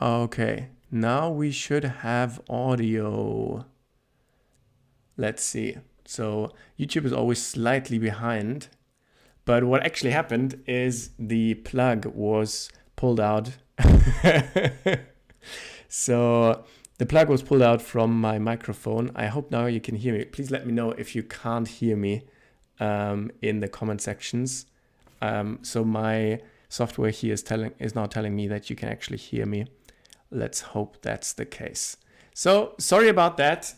Okay, now we should have audio. Let's see. So YouTube is always slightly behind, but what actually happened is the plug was pulled out. So the plug was pulled out from my microphone. I hope now you can hear me. Please let me know if you can't hear me in the comment sections. So my software here is now telling me that you can actually hear me. Let's hope that's the case. So sorry about that.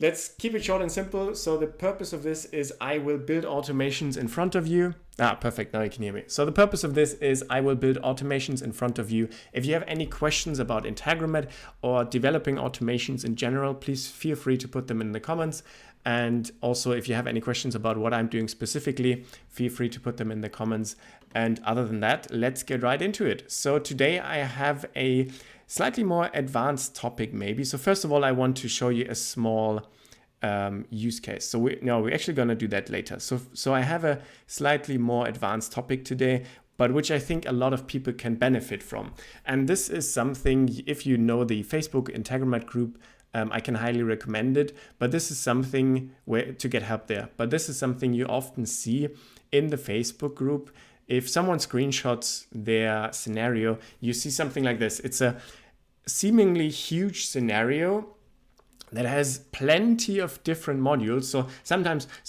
Let's keep it short and simple. So the purpose of this is I will build automations in front of you. Perfect. Now you can hear me. So the purpose of this is I will build automations in front of you. If you have any questions about Integromat or developing automations in general, please feel free to put them in the comments. And also, if you have any questions about what I'm doing specifically, feel free to put them in the comments. And other than that, let's get right into it. So today I have a slightly more advanced topic maybe. So first of all, I want to show you a small use case. So we're actually going to do that later. So I have a slightly more advanced topic today, but which I think a lot of people can benefit from. And this is something, if you know the Facebook Integromat group, I can highly recommend it, but this is something to get help there. But this is something you often see in the Facebook group. If someone screenshots their scenario, you see something like this. It's a seemingly huge scenario that has plenty of different modules. So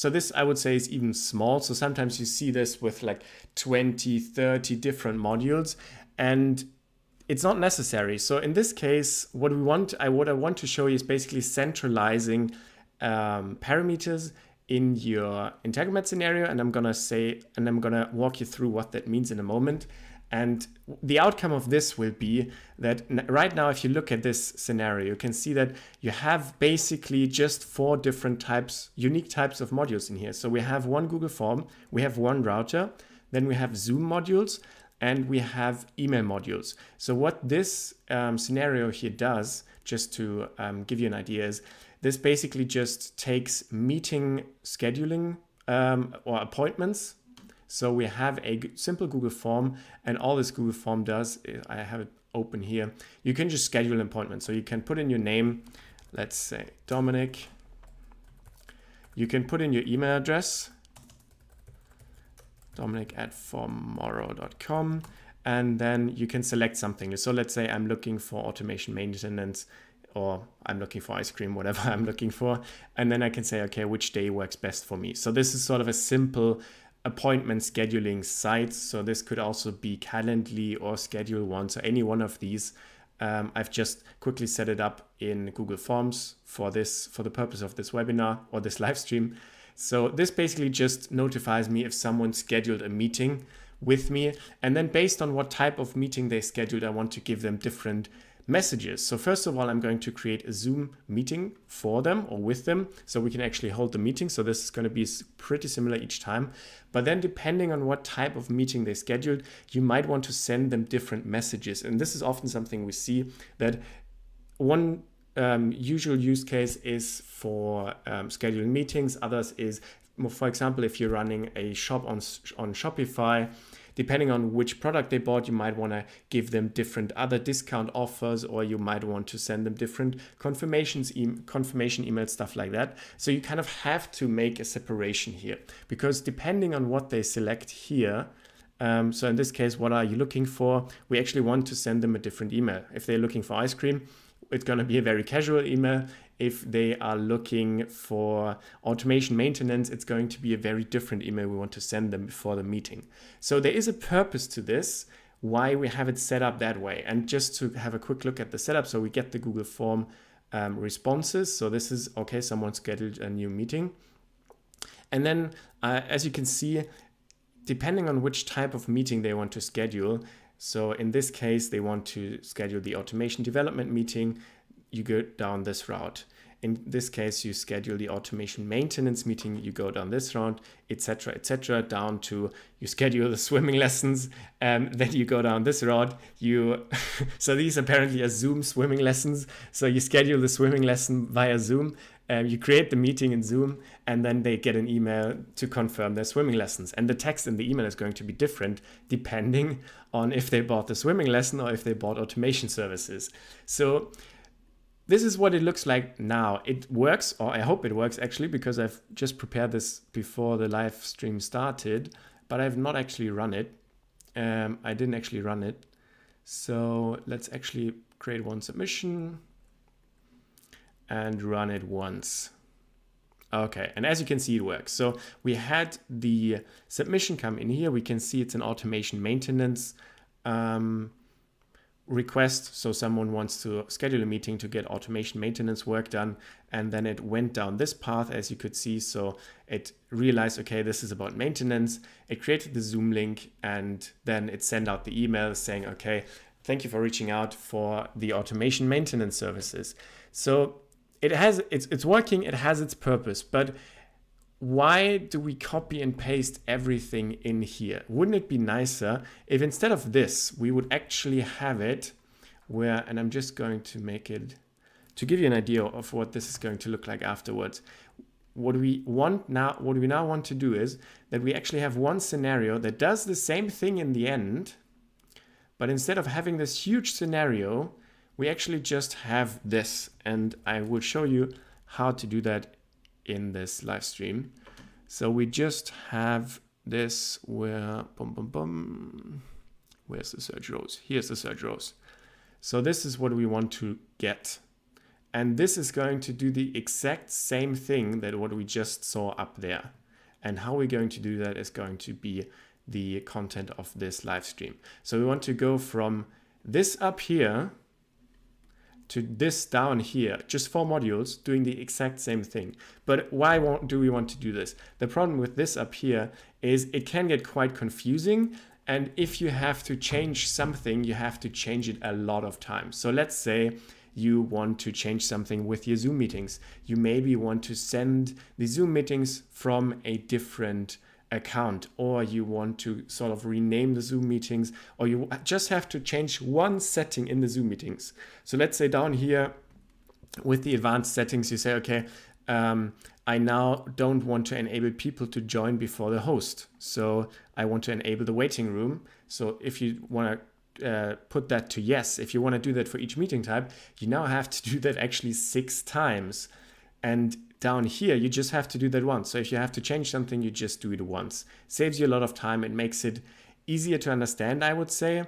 this I would say is even small. So sometimes you see this with like 20, 30 different modules, and it's not necessary. So in this case, what I want to show you is basically centralizing parameters in your Integromat scenario, and I'm gonna walk you through what that means in a moment. And the outcome of this will be that right now, if you look at this scenario, you can see that you have basically just 4 different unique types of modules in here. So we have one Google Form, we have one router, then we have Zoom modules, and we have email modules. So what this scenario here does, just to give you an idea, is this basically just takes meeting scheduling or appointments. So we have a simple Google Form, and all this Google Form does, I have it open here, you can just schedule an appointment. So you can put in your name, let's say Dominic. You can put in your email address, dominic@formorrow.com, and then you can select something. So let's say I'm looking for automation maintenance, or I'm looking for ice cream, whatever I'm looking for. And then I can say, okay, which day works best for me? So this is sort of a simple appointment scheduling site. So this could also be Calendly or Schedule One. So any one of these, I've just quickly set it up in Google Forms for the purpose of this webinar or this live stream. So this basically just notifies me if someone scheduled a meeting with me. And then based on what type of meeting they scheduled, I want to give them different messages. So first of all, I'm going to create a Zoom meeting for them or with them, so we can actually hold the meeting. So this is going to be pretty similar each time. But then depending on what type of meeting they scheduled, you might want to send them different messages. And this is often something we see, that one usual use case is for scheduling meetings. Others is, for example, if you're running a shop on Shopify, depending on which product they bought, you might want to give them different other discount offers, or you might want to send them different confirmation emails, stuff like that. So you kind of have to make a separation here, because depending on what they select here, so in this case, what are you looking for? We actually want to send them a different email. If they're looking for ice cream, it's going to be a very casual email. If they are looking for automation maintenance, it's going to be a very different email we want to send them before the meeting. So there is a purpose to this, why we have it set up that way. And just to have a quick look at the setup, so we get the Google Form responses. So this is, okay, someone scheduled a new meeting. And then as you can see, depending on which type of meeting they want to schedule, so in this case, they want to schedule the automation development meeting, you go down this route. In this case, you schedule the automation maintenance meeting, you go down this route, etc., down to you schedule the swimming lessons, then you go down this route. So these apparently are Zoom swimming lessons. So you schedule the swimming lesson via Zoom, you create the meeting in Zoom, and then they get an email to confirm their swimming lessons. And the text in the email is going to be different depending on if they bought the swimming lesson or if they bought automation services. So this is what it looks like now. It works, or I hope it works actually, because I've just prepared this before the live stream started, but I've not actually run it. I didn't actually run it. So let's actually create one submission and run it once. Okay, and as you can see, it works. So we had the submission come in here. We can see it's an automation maintenance request. So someone wants to schedule a meeting to get automation maintenance work done. And then it went down this path, as you could see. So it realized, okay, this is about maintenance. It created the Zoom link, and then it sent out the email saying, okay, thank you for reaching out for the automation maintenance services. So it's working, it has its purpose, but why do we copy and paste everything in here? Wouldn't it be nicer if instead of this, we would actually have it where, and I'm just going to make it, to give you an idea of what this is going to look like afterwards. What we now want to do is that we actually have one scenario that does the same thing in the end, but instead of having this huge scenario, we actually just have this, and I will show you how to do that in this live stream. So we just have this where, where's the search rows? Here's the search rows. So this is what we want to get. And this is going to do the exact same thing that what we just saw up there. And how we're going to do that is going to be the content of this live stream. So we want to go from this up here to this down here, just 4 modules doing the exact same thing. But why do we want to do this? The problem with this up here is it can get quite confusing. And if you have to change something, you have to change it a lot of times. So let's say you want to change something with your Zoom meetings. You maybe want to send the Zoom meetings from a different account, or you want to sort of rename the Zoom meetings, or you just have to change one setting in the Zoom meetings. So let's say down here with the advanced settings, you say, okay, I now don't want to enable people to join before the host. So I want to enable the waiting room. So if you want to put that to yes, if you want to do that for each meeting type, you now have to do that actually 6 times. And down here, you just have to do that once. So if you have to change something, you just do it once. Saves you a lot of time. It makes it easier to understand, I would say.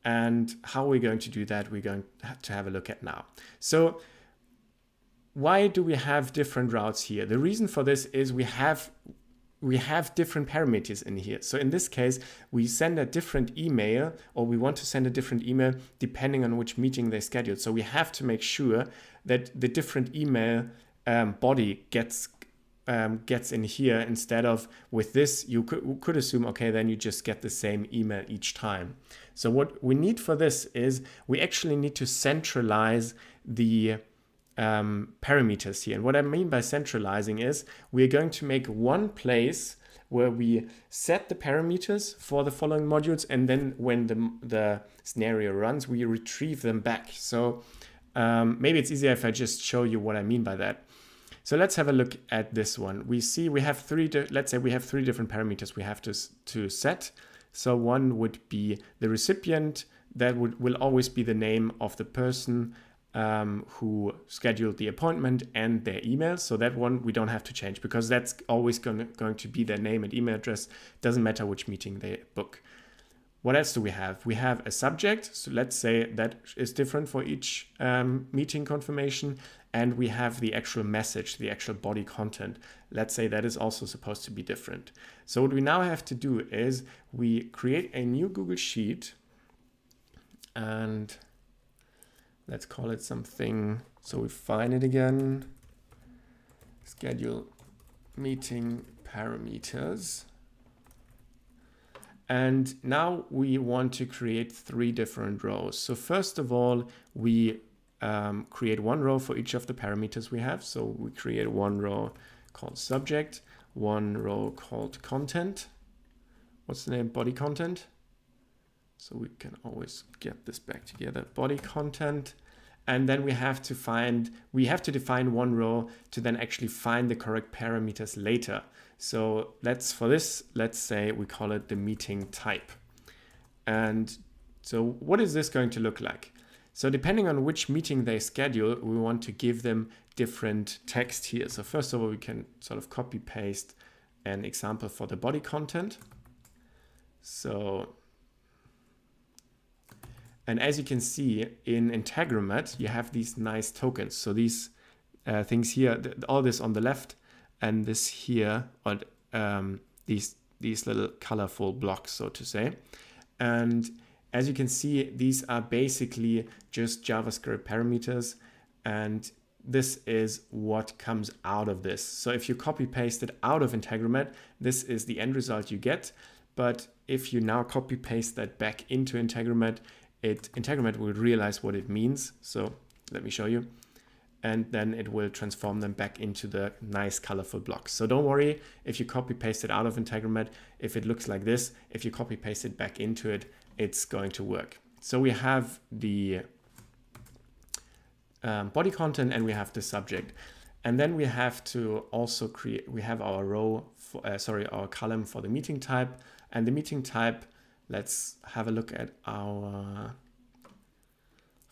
And how we're going to do that, we're going to have a look at now. So why do we have different routes here? The reason for this is we have different parameters in here. So in this case, we send a different email, or we want to send a different email depending on which meeting they scheduled. So we have to make sure that the different email body gets in here, instead of with this, you could assume, okay, then you just get the same email each time. So what we need for this is we actually need to centralize the parameters here. And what I mean by centralizing is we're going to make one place where we set the parameters for the following modules, and then when the scenario runs, we retrieve them back. So maybe it's easier if I just show you what I mean by that. So let's have a look at this one. We see we have let's say we have 3 different parameters we have to set. So one would be the recipient. That will always be the name of the person who scheduled the appointment and their email. So that one we don't have to change, because that's always going to be their name and email address. Doesn't matter which meeting they book. What else do we have? We have a subject. So let's say that is different for each meeting confirmation. And we have the actual message, the actual body content. Let's say that is also supposed to be different. So what we now have to do is we create a new Google Sheet, and let's call it something. So we find it again. Schedule meeting parameters. And now we want to create 3 different rows. So first of all, we create one row for each of the parameters we have. So we create one row called subject, one row called content. What's the name? Body content. So we can always get this back together. Body content. And then we have to define one row to then actually find the correct parameters later. So let's say we call it the meeting type. And so what is this going to look like? So depending on which meeting they schedule, we want to give them different text here. So first of all, we can sort of copy paste an example for the body content. So, and as you can see in Integromat, you have these nice tokens. So these things here, all this on the left and this here, or these little colorful blocks, so to say. And as you can see, these are basically just JavaScript parameters, and this is what comes out of this. So if you copy paste it out of Integromat, this is the end result you get. But if you now copy paste that back into Integromat, Integromat will realize what it means. So let me show you. And then it will transform them back into the nice colorful blocks. So don't worry if you copy paste it out of Integromat. If it looks like this, if you copy paste it back into it, it's going to work. So we have the body content and we have the subject. And then we have to also we have our row, our column for the meeting type. And the meeting type, let's have a look at our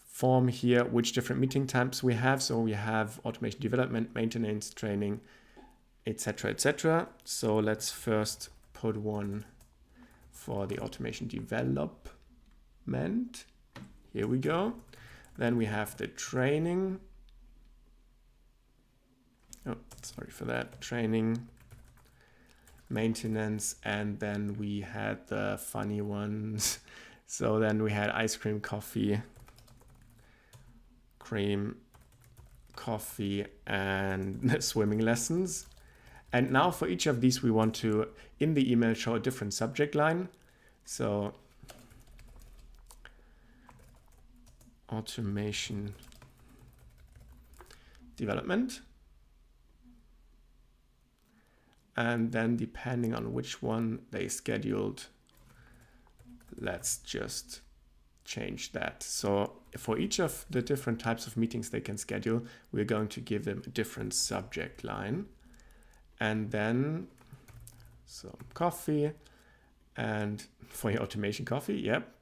form here, which different meeting types we have. So we have automation development, maintenance, training, etc., etc. So let's first put one for the automation development. Here we go. Then we have the training. Oh, sorry for that. Training, maintenance, and then we had the funny ones. So then we had ice cream, coffee, cream, coffee, and swimming lessons. And now for each of these, we want to, in the email, show a different subject line. So automation development. And then depending on which one they scheduled, let's just change that. So for each of the different types of meetings they can schedule, we're going to give them a different subject line. And then some coffee, and for your automation coffee, yep.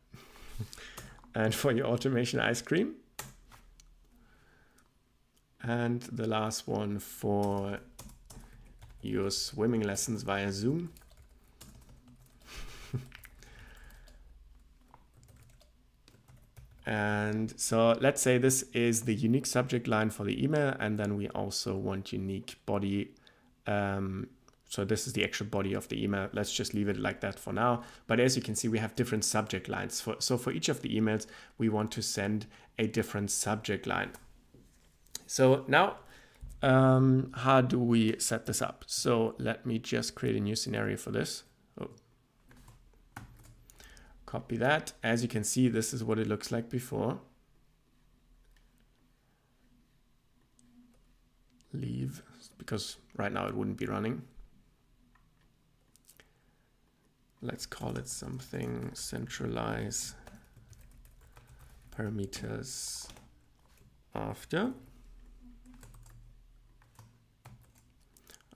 And for your automation ice cream. And the last one for your swimming lessons via Zoom. And so let's say this is the unique subject line for the email, and then we also want unique body. So this is the actual body of the email. Let's just leave it like that for now. But as you can see, we have different subject lines. So for each of the emails, we want to send a different subject line. So now, how do we set this up? So let me just create a new scenario for this. Oh. Copy that. As you can see, this is what it looks like before. Leave, because right now it wouldn't be running. Let's call it something, centralize parameters after.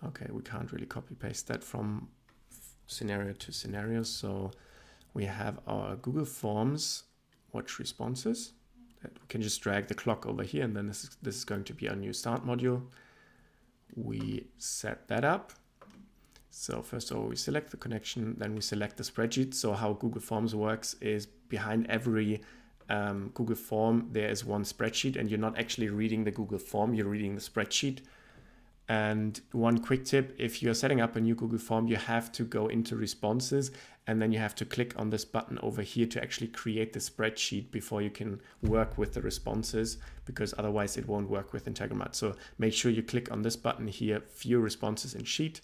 Okay, we can't really copy paste that from scenario to scenario. So we have our Google Forms watch responses. That we can just drag the clock over here, and then this is going to be our new start module. We set that up. So first of all, we select the connection, then we select the spreadsheet. So how Google Forms works is behind every Google Form, there is one spreadsheet, and you're not actually reading the Google Form, you're reading the spreadsheet. And one quick tip, if you're setting up a new Google Form, you have to go into responses, and then you have to click on this button over here to actually create the spreadsheet before you can work with the responses, because otherwise it won't work with Integromat. So make sure you click on this button here, view responses in sheet.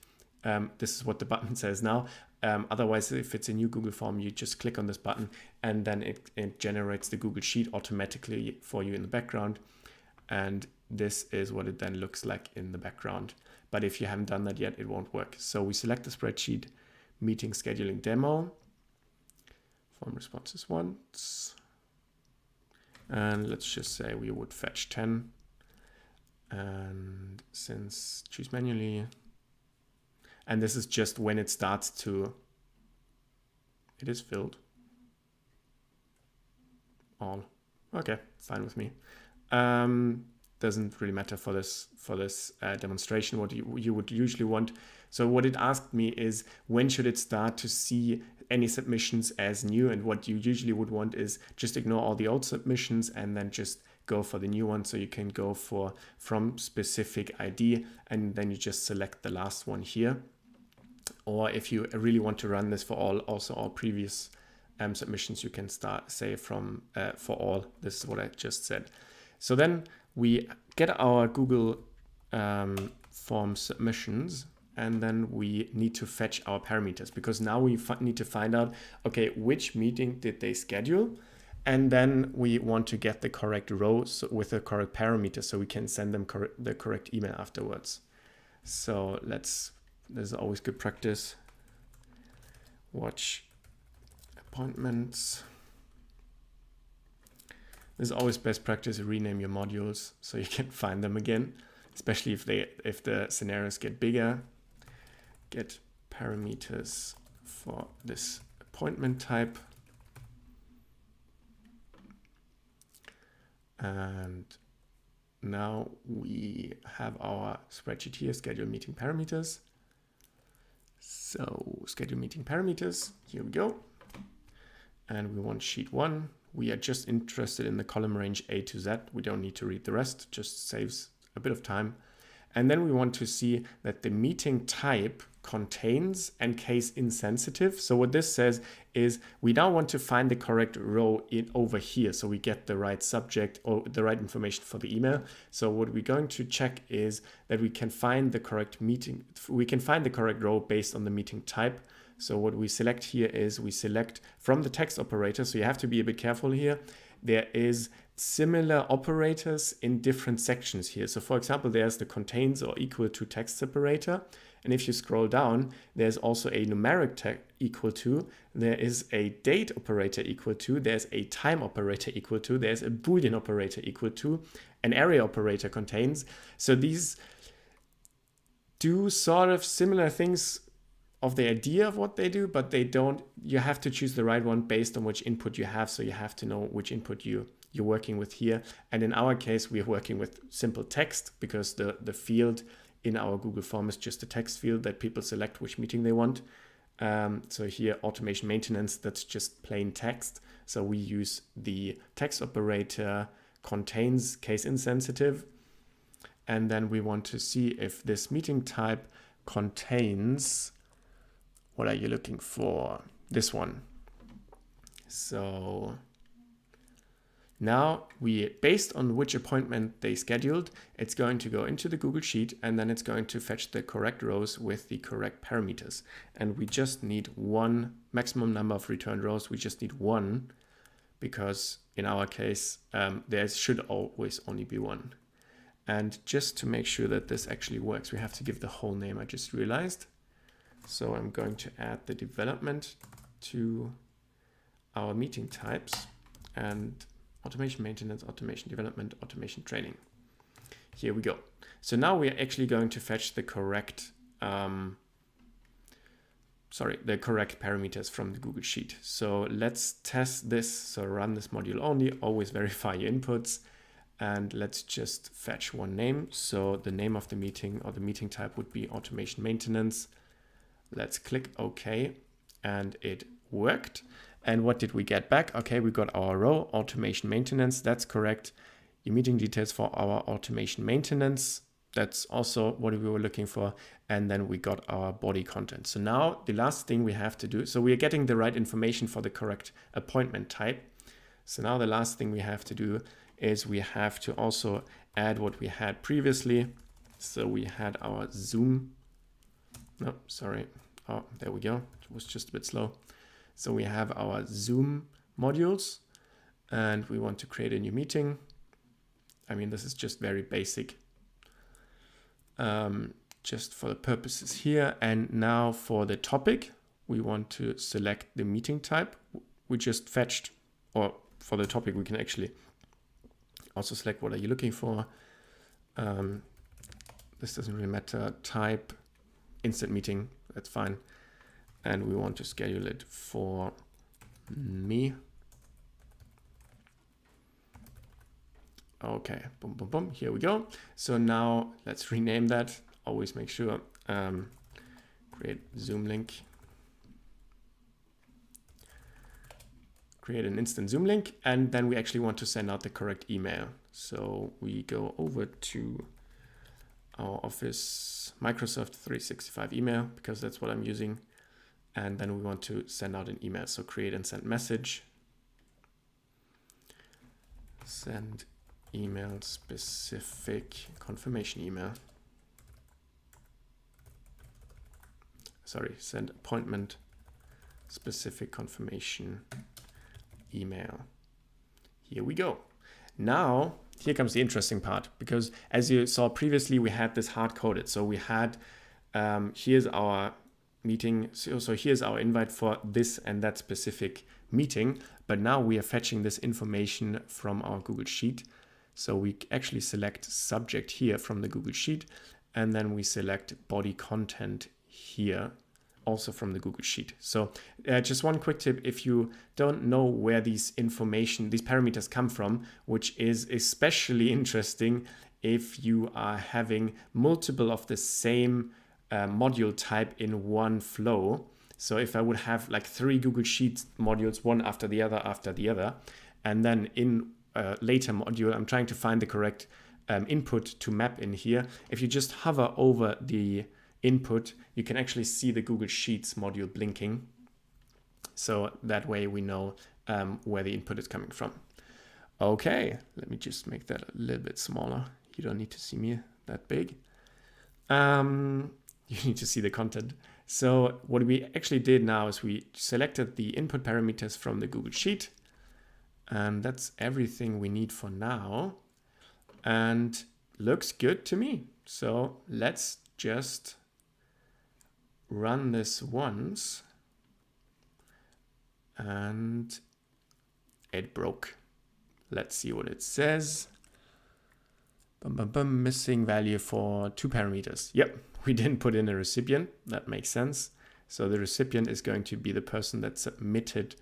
This is what the button says now. Otherwise, if it's a new Google Form, you just click on this button, and then it generates the Google Sheet automatically for you in the background. And this is what it then looks like in the background. But if you haven't done that yet, it won't work. So we select the spreadsheet, meeting scheduling demo, form responses once, And let's just say we would fetch 10. And since choose manually, and this is just when it starts to, it is filled. All. Okay, fine with me. Doesn't really matter for this demonstration what you would usually want. So what it asked me is when should it start to see any submissions as new, and what you usually would want is just ignore all the old submissions and then just go for the new one. So you can go for from specific ID and then you just select the last one here. Or if you really want to run this for all previous submissions, you can start say from for all. This is what I just said. So then we get our Google form submissions, and then we need to fetch our parameters, because now we need to find out, okay, which meeting did they schedule? And then we want to get the correct row with the correct parameter so we can send them the correct email afterwards. So this is always good practice. Watch appointments. This is always best practice to rename your modules so you can find them again, especially if the scenarios get bigger. Get parameters for this appointment type. And now we have our spreadsheet here, schedule meeting parameters. So schedule meeting parameters, here we go. And we want sheet 1. We are just interested in the column range A to Z. We don't need to read the rest, just saves a bit of time. And then we want to see that the meeting type contains and case insensitive. So what this says is we now want to find the correct row over here, so we get the right subject or the right information for the email. So what we're going to check is that we can find the correct row based on the meeting type. So what we select here is we select from the text operator. So you have to be a bit careful here. There is similar operators in different sections here. So for example, there's the contains or equal to text separator. And if you scroll down, there's also a numeric tag equal to, there is a date operator equal to, there's a time operator equal to, there's a Boolean operator equal to, an array operator contains. So these do sort of similar things of the idea of what they do, but they don't, you have to choose the right one based on which input you have. So you have to know which input you're working with here. And in our case, we're working with simple text because the field in our Google form is just a text field that people select which meeting they want. So here, automation maintenance, that's just plain text. So we use the text operator contains case insensitive. And then we want to see if this meeting type contains, what are you looking for? This one. So now based on which appointment they scheduled, it's going to go into the Google Sheet and then it's going to fetch the correct rows with the correct parameters. And we just need one maximum number of returned rows. We just need one because in our case, there should always only be one. And just to make sure that this actually works, we have to give the whole name, I just realized. So I'm going to add the development to our meeting types and automation maintenance, automation development, automation training. Here we go. So now we are actually going to fetch the correct, the correct parameters from the Google Sheet. So let's test this. So run this module only, always verify your inputs. And let's just fetch one name. So the name of the meeting or the meeting type would be automation maintenance. Let's click OK, and it worked. And what did we get back? Okay, we got our row, automation maintenance. That's correct. Your meeting details for our automation maintenance. That's also what we were looking for. And then we got our body content. So now the last thing we have to do, so we are getting the right information for the correct appointment type. So now the last thing we have to do is we have to also add what we had previously. So we had our Zoom. No, sorry. Oh, there we go. It was just a bit slow. So we have our Zoom modules and we want to create a new meeting. I mean, this is just very basic, just for the purposes here. And now for the topic, we want to select the meeting type. We just fetched, or for the topic, we can actually also select what are you looking for. This doesn't really matter. Type instant meeting, that's fine. And we want to schedule it for me. Okay, boom, boom, boom, here we go. So now let's rename that. Always make sure, create Zoom link. Create an instant Zoom link, and then we actually want to send out the correct email. So we go over to our Office Microsoft 365 email, because that's what I'm using. And then we want to send out an email. So create and send message. Send email specific confirmation email. Sorry, send appointment specific confirmation email. Here we go. Now, here comes the interesting part, because as you saw previously, we had this hard coded. So we had, here's our meeting. So here's our invite for this and that specific meeting. But now we are fetching this information from our Google Sheet. So we actually select subject here from the Google Sheet, and then we select body content here, also from the Google Sheet. So just one quick tip, if you don't know where these parameters come from, which is especially interesting if you are having multiple of the same module type in one flow. So if I would have like 3 Google Sheets modules, one after the other, and then in a later module, I'm trying to find the correct input to map in here. If you just hover over the input, you can actually see the Google Sheets module blinking. So that way we know where the input is coming from. Okay, let me just make that a little bit smaller. You don't need to see me that big. You need to see the content. So what we actually did now is we selected the input parameters from the Google Sheet, and that's everything we need for now. And looks good to me. So let's just run this once, and it broke. Let's see what it says. Missing value for 2 parameters. Yep, we didn't put in a recipient. That makes sense. So the recipient is going to be the person that submitted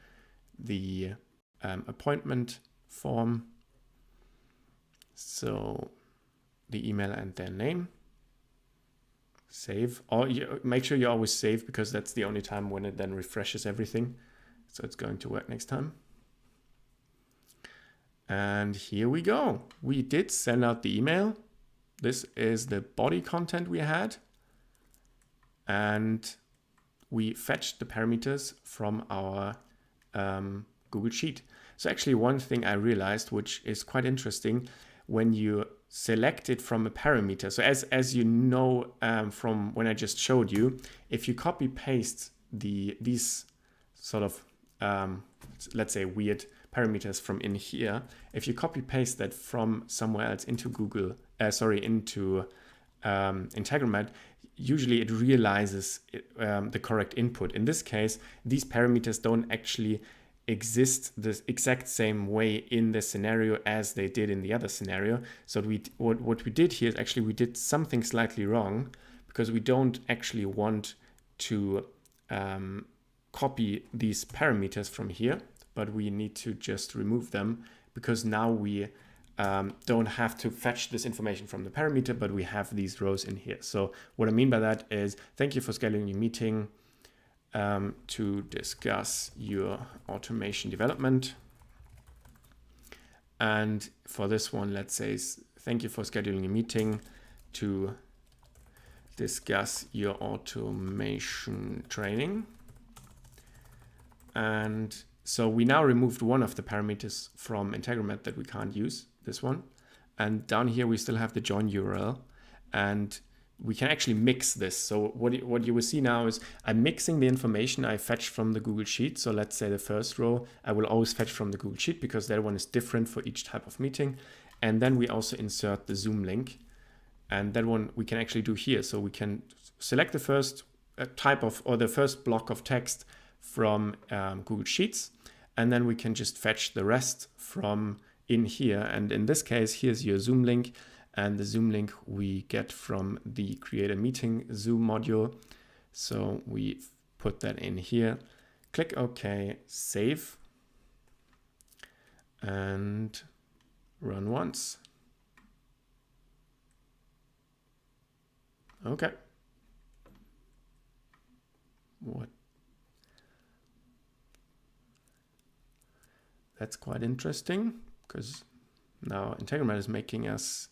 the appointment form. So the email and their name. Save, or make sure you always save, because that's the only time when it then refreshes everything. So it's going to work next time. And here we go. We did send out the email. This is the body content we had. And we fetched the parameters from our Google Sheet. So actually one thing I realized, which is quite interesting, when you select it from a parameter. So as you know from when I just showed you, if you copy paste these sort of, let's say weird parameters from in here, if you copy paste that from somewhere else into into Integromat, usually it realizes the correct input. In this case, these parameters don't actually exist the exact same way in the scenario as they did in the other scenario. So what we did here is actually we did something slightly wrong, because we don't actually want to copy these parameters from here, but we need to just remove them, because now we don't have to fetch this information from the parameter, but we have these rows in here. So what I mean by that is, thank you for scheduling your meeting to discuss your automation development. And for this one, let's say, thank you for scheduling a meeting to discuss your automation training. And so we now removed one of the parameters from Integromat that we can't use, this one. And down here, we still have the join URL, and we can actually mix this. So what you will see now is I'm mixing the information I fetched from the Google Sheet. So let's say the first row, I will always fetch from the Google Sheet, because that one is different for each type of meeting. And then we also insert the Zoom link, and that one we can actually do here. So we can select the first type of, or the first block of text from Google Sheets, and then we can just fetch the rest from in here. And in this case, here's your Zoom link. And the Zoom link we get from the Create a Meeting Zoom module. So we put that in here, click OK, save, and run once. Okay. What? That's quite interesting, because now Integromat is making us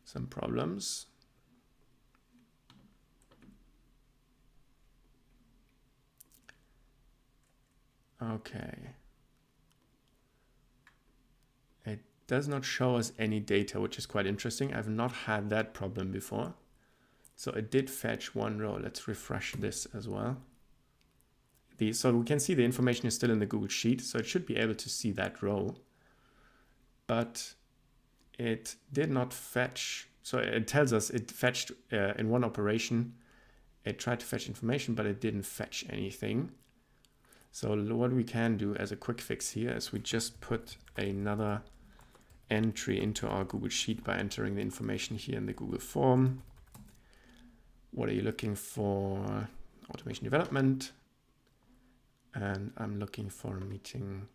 some problems. Okay. It does not show us any data, which is quite interesting. I've not had that problem before. So it did fetch one row. Let's refresh this as well. So we can see the information is still in the Google Sheet, so it should be able to see that row. But it did not fetch. So it tells us it fetched in one operation. It tried to fetch information, but it didn't fetch anything. So what we can do as a quick fix here is we just put another entry into our Google Sheet by entering the information here in the Google form. What are you looking for? Automation development. And I'm looking for a meeting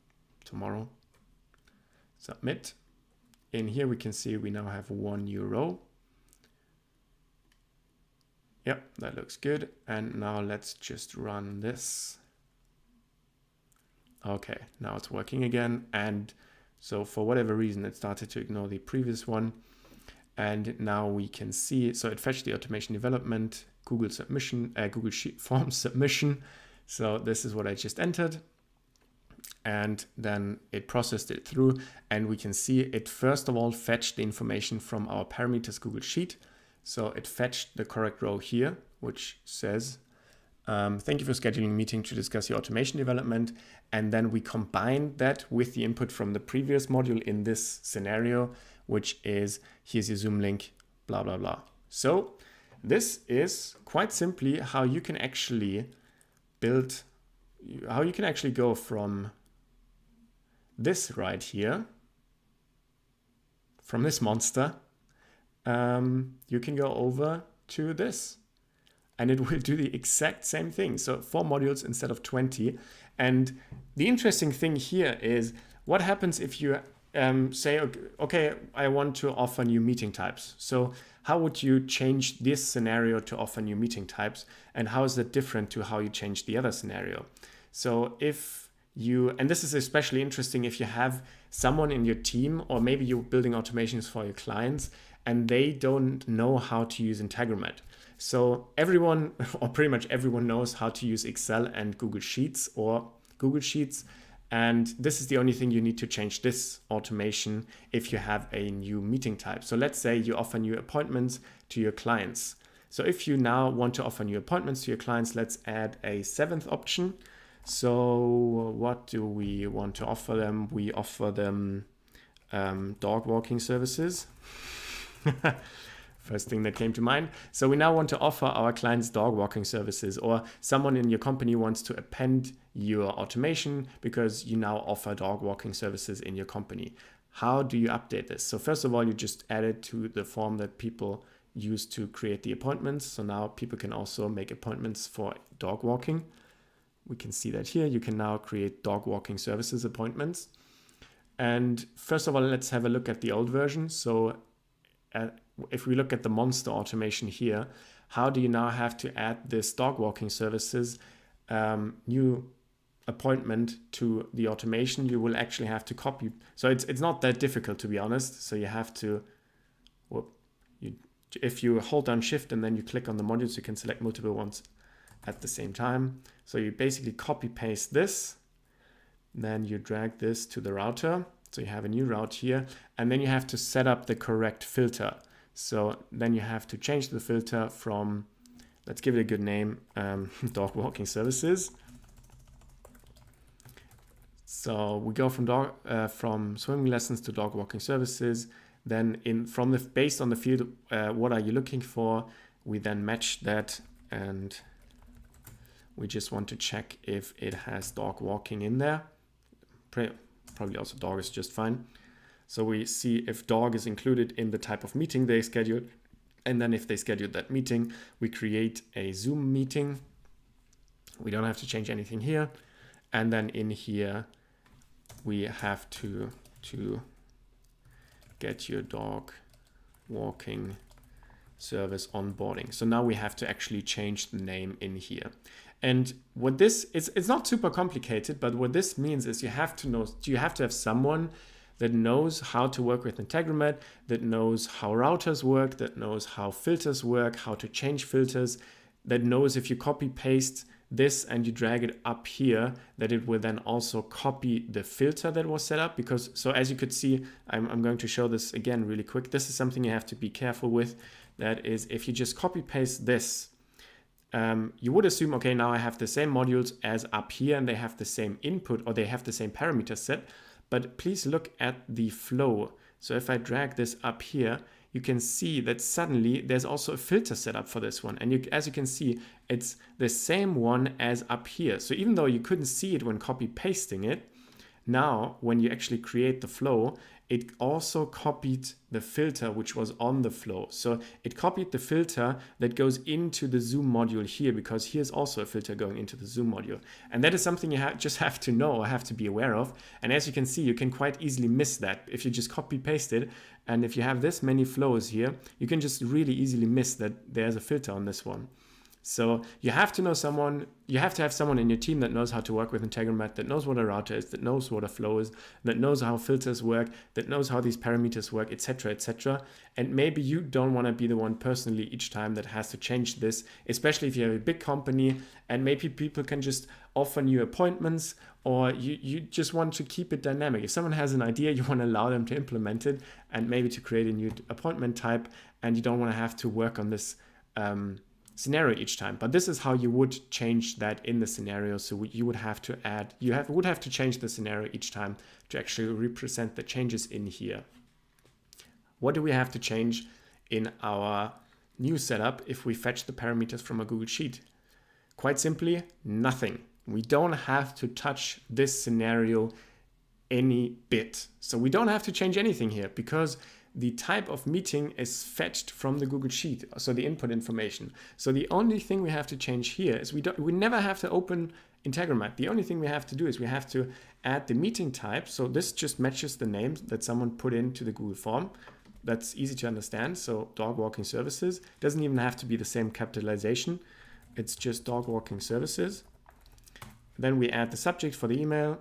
tomorrow. Submit. In here we can see we now have one new row. Yep, that looks good. And now let's just run this. Okay, now it's working again. And so for whatever reason, it started to ignore the previous one. And now we can see, so it fetched the automation development, Google submission, Google Sheet form submission. So this is what I just entered. And then it processed it through, and we can see it first of all fetched the information from our parameters Google Sheet. So it fetched the correct row here, which says, thank you for scheduling a meeting to discuss your automation development. And then we combined that with the input from the previous module in this scenario, which is here's your Zoom link, blah, blah, blah. So this is quite simply how you can actually build, how you can actually go from this right here, from this monster, you can go over to this and it will do the exact same thing. So 4 modules instead of 20. And the interesting thing here is what happens if you say, okay, I want to offer new meeting types. So how would you change this scenario to offer new meeting types? And how is that different to how you change the other scenario? So if you, and this is especially interesting if you have someone in your team, or maybe you're building automations for your clients and they don't know how to use Integromat. So everyone, or pretty much everyone, knows how to use Excel and Google Sheets or Google Sheets. And this is the only thing you need to change this automation if you have a new meeting type. So let's say you offer new appointments to your clients. So if you now want to offer new appointments to your clients, let's add a 7th option. So what do we want to offer them? We offer them dog walking services. First thing that came to mind. So we now want to offer our clients dog walking services, or someone in your company wants to append your automation because you now offer dog walking services in your company. How do you update this? So first of all, you just add it to the form that people use to create the appointments. So now people can also make appointments for dog walking. We can see that here. You can now create dog walking services appointments. And first of all, let's have a look at the old version. So if we look at the monster automation here, how do you now have to add this dog walking services new appointment to the automation? You will actually have to copy. So it's not that difficult, to be honest. So you have to, if you hold down Shift and then you click on the modules, you can select multiple ones at the same time. So you basically copy paste this, then you drag this to the router. So you have a new route here, and then you have to set up the correct filter. So then you have to change the filter from, let's give it a good name, dog walking services. So we go from swimming lessons to dog walking services. Then based on the field, what are you looking for? We then match that, and we just want to check if it has dog walking in there. Probably also dog is just fine. So we see if dog is included in the type of meeting they scheduled. And then if they scheduled that meeting, we create a Zoom meeting. We don't have to change anything here. And then in here, we have to get your dog walking service onboarding. So now we have to actually change the name in here. And what this is, it's not super complicated, but what this means is you have to have someone that knows how to work with Integromat, that knows how routers work, that knows how filters work, how to change filters, that knows if you copy paste this and you drag it up here, that it will then also copy the filter that was set up. Because, so as you could see, I'm going to show this again really quick. This is something you have to be careful with. That is, if you just copy paste this, you would assume, okay, now I have the same modules as up here and they have the same input or they have the same parameter set. But please look at the flow. So if I drag this up here, you can see that suddenly there's also a filter set up for this one. And as you can see, it's the same one as up here. So even though you couldn't see it when copy pasting it, now when you actually create the flow, it also copied the filter which was on the flow. So it copied the filter that goes into the Zoom module here, because here's also a filter going into the Zoom module. And that is something you just have to know or have to be aware of. And as you can see, you can quite easily miss that if you just copy paste it. And if you have this many flows here, you can just really easily miss that there's a filter on this one. So you have to know someone, you have to have someone in your team that knows how to work with Integromat, that knows what a router is, that knows what a flow is, that knows how filters work, that knows how these parameters work, etc., etc. And maybe you don't want to be the one personally each time that has to change this, especially if you have a big company and maybe people can just offer new appointments, or you just want to keep it dynamic. If someone has an idea, you want to allow them to implement it and maybe to create a new appointment type, and you don't want to have to work on this scenario each time. But this is how you would change that in the scenario. So you would have to add, would have to change the scenario each time to actually represent the changes in here. What do we have to change in our new setup if we fetch the parameters from a Google Sheet? Quite simply, nothing. We don't have to touch this scenario any bit. So we don't have to change anything here because the type of meeting is fetched from the Google Sheet, so the input information. So the only thing we have to change here is we never have to open Integromat. The only thing we have to do is we have to add the meeting type. So this just matches the name that someone put into the Google form. That's easy to understand. So dog walking services doesn't even have to be the same capitalization. It's just dog walking services. Then we add the subject for the email.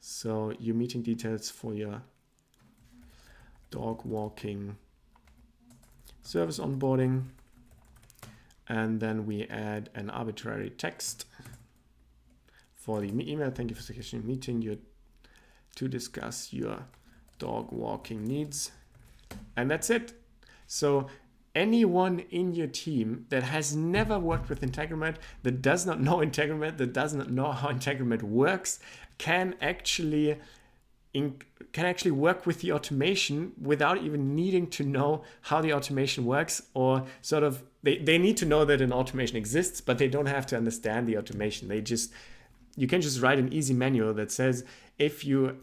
So your meeting details for your dog walking service onboarding. And then we add an arbitrary text for the email. Thank you for scheduling a meeting to discuss your dog walking needs. And that's it. So anyone in your team that has never worked with Integromat, that does not know Integromat, that does not know how Integromat works, can actually work with the automation without even needing to know how the automation works, or sort of they need to know that an automation exists, but they don't have to understand the automation. You can just write an easy manual that says, if you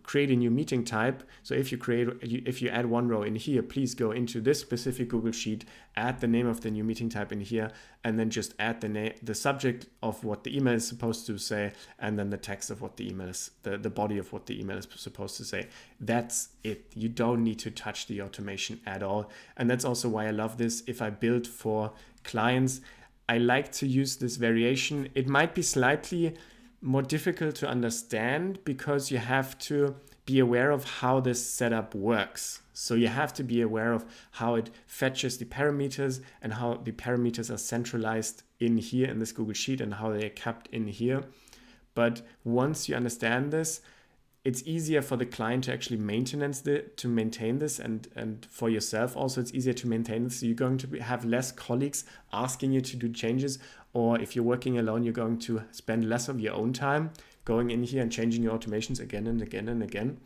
create a new meeting type, so if you add one row in here, please go into this specific Google Sheet, add the name of the new meeting type in here, and then just add the subject of what the email is supposed to say, and then the text of what the email is, the body of what the email is supposed to say. That's it. You don't need to touch the automation at all. And that's also why I love this. If I build for clients, I like to use this variation. It might be slightly more difficult to understand because you have to be aware of how this setup works. So you have to be aware of how it fetches the parameters and how the parameters are centralized in here in this Google Sheet and how they are kept in here. But once you understand this, it's easier for the client to actually maintain this, and for yourself also it's easier to maintain this. So you're going to have less colleagues asking you to do changes, or if you're working alone, you're going to spend less of your own time going in here and changing your automations again and again and again,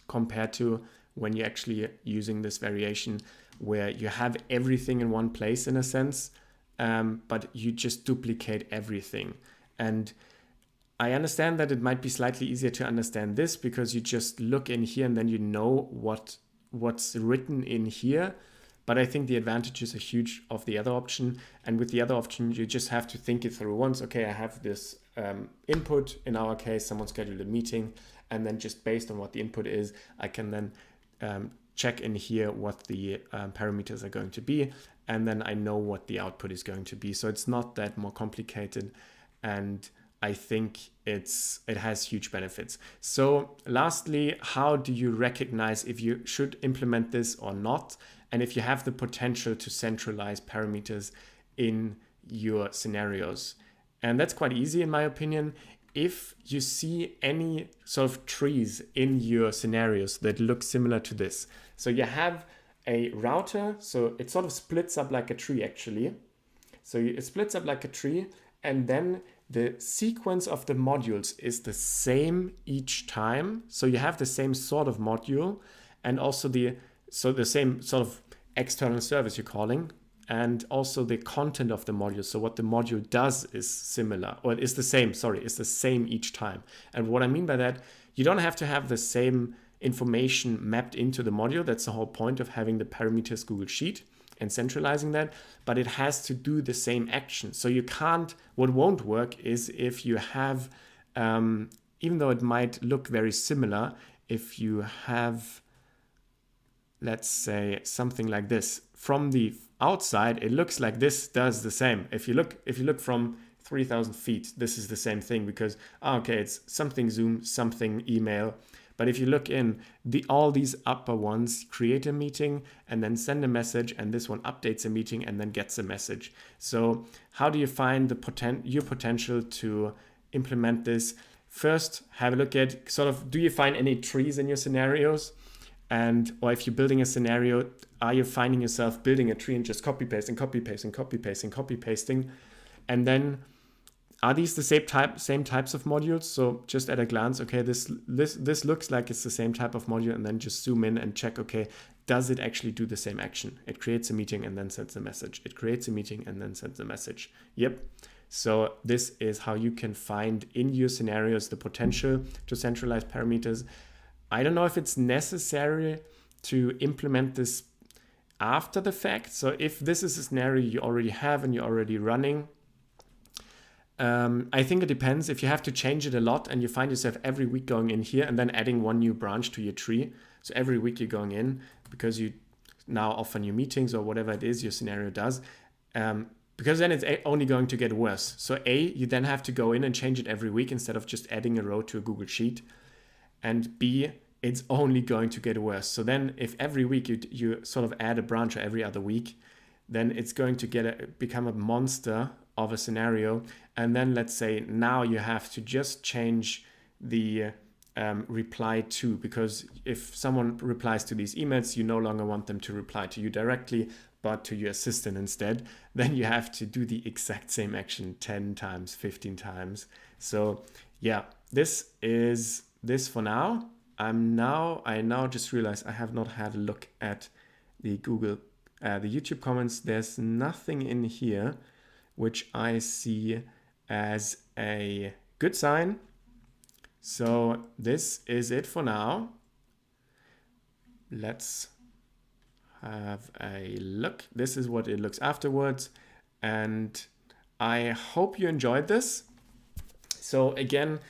compared to when you're actually using this variation where you have everything in one place in a sense, but you just duplicate everything. And I understand that it might be slightly easier to understand this because you just look in here and then you know what's written in here. But I think the advantages are huge of the other option. And with the other option, you just have to think it through once. Okay, I have this input. In our case, someone scheduled a meeting. And then just based on what the input is, I can then check in here what the parameters are going to be. And then I know what the output is going to be. So it's not that more complicated. And I think it has huge benefits. So lastly, how do you recognize if you should implement this or not? And if you have the potential to centralize parameters in your scenarios? And that's quite easy in my opinion. If you see any sort of trees in your scenarios that look similar to this. So you have a router, so it sort of splits up like a tree actually. So it splits up like a tree, and then the sequence of the modules is the same each time. So you have the same sort of module, and also the same sort of external service you're calling, and also the content of the module. So what the module does is similar, or is the same, it's the same each time. And what I mean by that, you don't have to have the same information mapped into the module. That's the whole point of having the parameters Google Sheet and centralizing that, but it has to do the same action. So you can't, what won't work is if you have, even though it might look very similar, if you have, let's say, something like this. From the outside, it looks like this does the same. If you look from 3,000 feet, this is the same thing because, okay, it's something Zoom, something email. But if you look in, all these upper ones create a meeting and then send a message, and this one updates a meeting and then gets a message. So how do you find your potential to implement this? First, have a look at do you find any trees in your scenarios? Or if you're building a scenario, are you finding yourself building a tree and just copy pasting? And then are these the same types of modules? So just at a glance, okay, this looks like it's the same type of module, and then just zoom in and check, okay, does it actually do the same action? It creates a meeting and then sends a message. It creates a meeting and then sends a message. Yep. So this is how you can find in your scenarios the potential to centralize parameters. I don't know if it's necessary to implement this after the fact. So if this is a scenario you already have and you're already running, I think it depends. If you have to change it a lot and you find yourself every week going in here and then adding one new branch to your tree. So every week you're going in because you now offer new meetings or whatever it is your scenario does. Because then it's only going to get worse. So you then have to go in and change it every week instead of just adding a row to a Google Sheet. And B, it's only going to get worse. So then if every week you sort of add a branch or every other week, then it's going to become a monster of a scenario. And then let's say now you have to just change the reply to, because if someone replies to these emails, you no longer want them to reply to you directly, but to your assistant instead. Then you have to do the exact same action 10 times, 15 times. So yeah, this is this for now. I now just realized I have not had a look at the YouTube comments. There's nothing in here which I see as a good sign. So this is it for now. Let's have a look. This is what it looks afterwards. And I hope you enjoyed this. So again,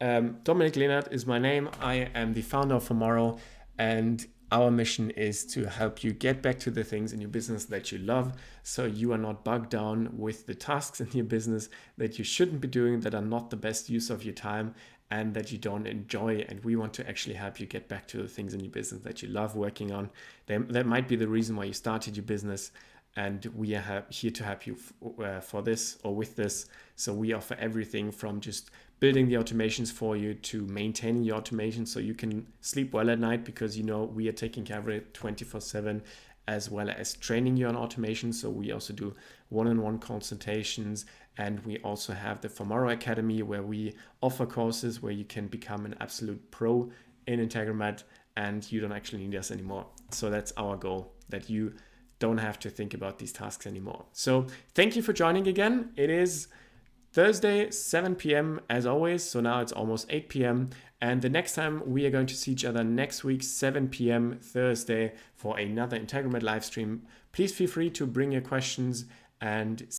Dominik Lehnert is my name. I am the founder of Tomorrow, and our mission is to help you get back to the things in your business that you love, so you are not bogged down with the tasks in your business that you shouldn't be doing, that are not the best use of your time, and that you don't enjoy. And we want to actually help you get back to the things in your business that you love working on. That might be the reason why you started your business, and we are here to help you for this or with this. So we offer everything from just building the automations for you to maintaining your automation so you can sleep well at night, because we are taking care of it 24/7, as well as training you on automation. So we also do one-on-one consultations, and we also have the Tomorrow Academy, where we offer courses where you can become an absolute pro in Integromat, and you don't actually need us anymore. So that's our goal, that you don't have to think about these tasks anymore. So thank you for joining again. It is Thursday, 7 p.m. as always. So now it's almost 8 p.m. And the next time we are going to see each other next week, 7 p.m. Thursday, for another Integromat live stream. Please feel free to bring your questions and